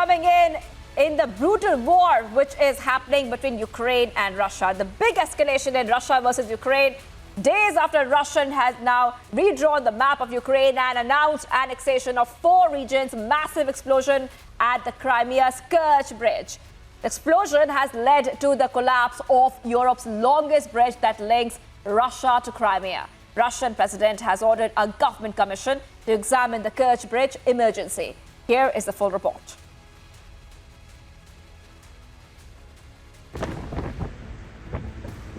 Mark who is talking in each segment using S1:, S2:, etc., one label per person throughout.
S1: coming in the brutal war which is happening between Ukraine and Russia. The big escalation in Russia versus Ukraine, days after Russia has now redrawn the map of Ukraine and announced annexation of 4 regions, massive explosion at the Crimea's Kerch bridge. The explosion has led to the collapse of Europe's longest bridge that links Russia to Crimea. Russian president has ordered a government commission to examine the Kerch bridge emergency. Here is the full report.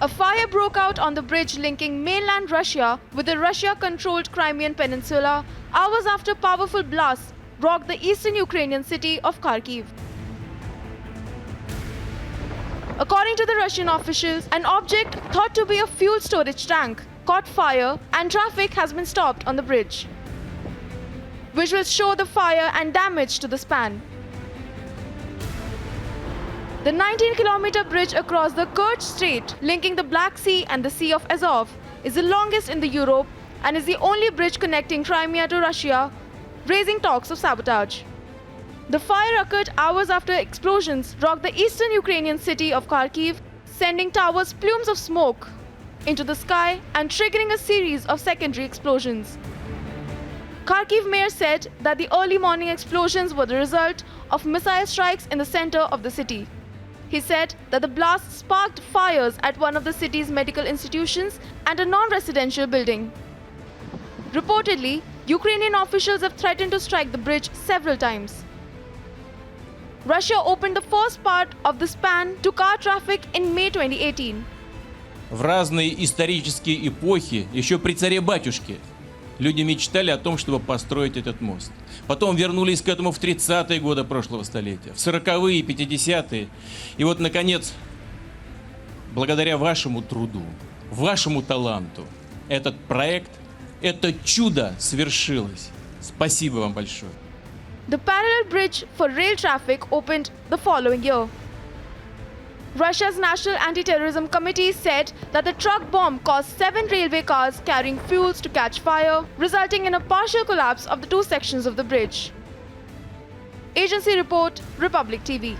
S2: A fire broke out on the bridge linking mainland Russia with the Russia-controlled Crimean peninsula hours after powerful blasts rocked the eastern Ukrainian city of Kharkiv. According to the Russian officials, an object thought to be a fuel storage tank caught fire and traffic has been stopped on the bridge. Visuals show the fire and damage to the span. The 19-kilometer bridge across the Kerch Strait, linking the Black Sea and the Sea of Azov, is the longest in Europe and is the only bridge connecting Crimea to Russia, raising talks of sabotage. The fire occurred hours after explosions rocked the eastern Ukrainian city of Kharkiv, sending towers plumes of smoke into the sky and triggering a series of secondary explosions. Kharkiv mayor said that the early morning explosions were the result of missile strikes in the center of the city. He said that the blast sparked fires at one of the city's medical institutions and a non-residential building. Reportedly, Ukrainian officials have threatened to strike the bridge several times. Russia opened the first part of the span to car traffic in May 2018.
S3: В разные исторические эпохи, еще при царе-батюшке, люди мечтали о том, чтобы построить этот мост. Потом вернулись к этому в 30-е годы прошлого столетия, в 40-е, 50-е. И вот, наконец, благодаря вашему труду, вашему таланту, этот проект, это чудо свершилось. Спасибо вам большое.
S2: The parallel bridge for rail traffic opened the following year. Russia's National Anti-Terrorism Committee said that the truck bomb caused 7 railway cars carrying fuels to catch fire, resulting in a partial collapse of the 2 sections of the bridge. Agency report, Republic TV.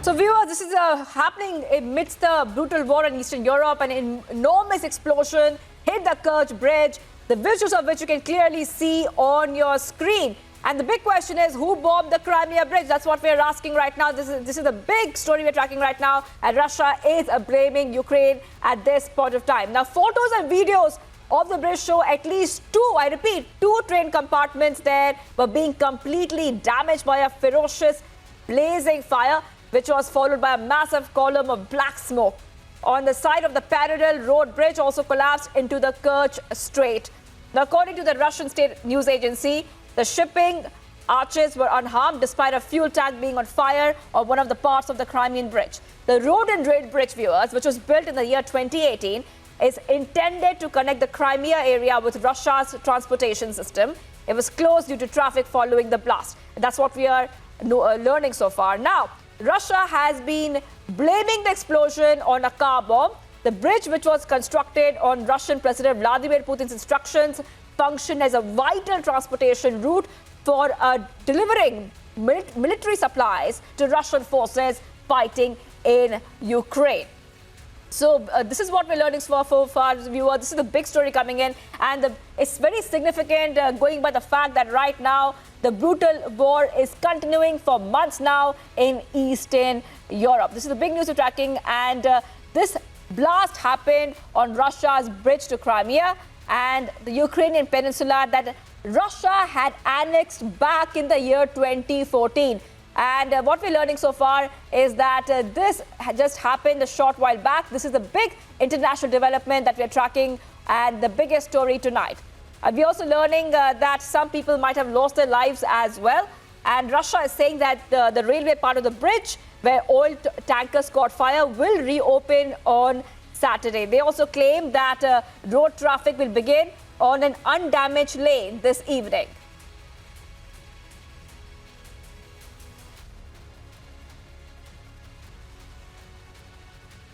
S1: So viewers, this is happening amidst the brutal war in Eastern Europe. An enormous explosion hit the Kerch bridge, the visuals of which you can clearly see on your screen. And the big question is, who bombed the Crimea bridge? That's what we're asking right now. This is the big story we're tracking right now. And Russia is blaming Ukraine at this point of time. Now, photos and videos of the bridge show at least 2 train compartments there were being completely damaged by a ferocious blazing fire, which was followed by a massive column of black smoke. On the side of the parallel road bridge also collapsed into the Kerch Strait. Now, according to the Russian state news agency, the shipping arches were unharmed despite a fuel tank being on fire on one of the parts of the Crimean bridge. The road and rail bridge, viewers, which was built in the year 2018, is intended to connect the Crimea area with Russia's transportation system. It was closed due to traffic following the blast. That's what we are learning so far. Now, Russia has been blaming the explosion on a car bomb. The bridge, which was constructed on Russian President Vladimir Putin's instructions, functioned as a vital transportation route for delivering military supplies to Russian forces fighting in Ukraine. So this is what we're learning so far, viewers. This is the big story coming in, and it's very significant going by the fact that right now the brutal war is continuing for months now in Eastern Europe. This is the big news we're tracking, and this blast happened on Russia's bridge to Crimea and the Ukrainian peninsula that Russia had annexed back in the year 2014. And what we're learning so far is that this just happened a short while back. This is the big international development that we're tracking and the biggest story tonight. We're also learning that some people might have lost their lives as well. And Russia is saying that the railway part of the bridge where oil tankers caught fire will reopen on Saturday. They also claim that road traffic will begin on an undamaged lane this evening.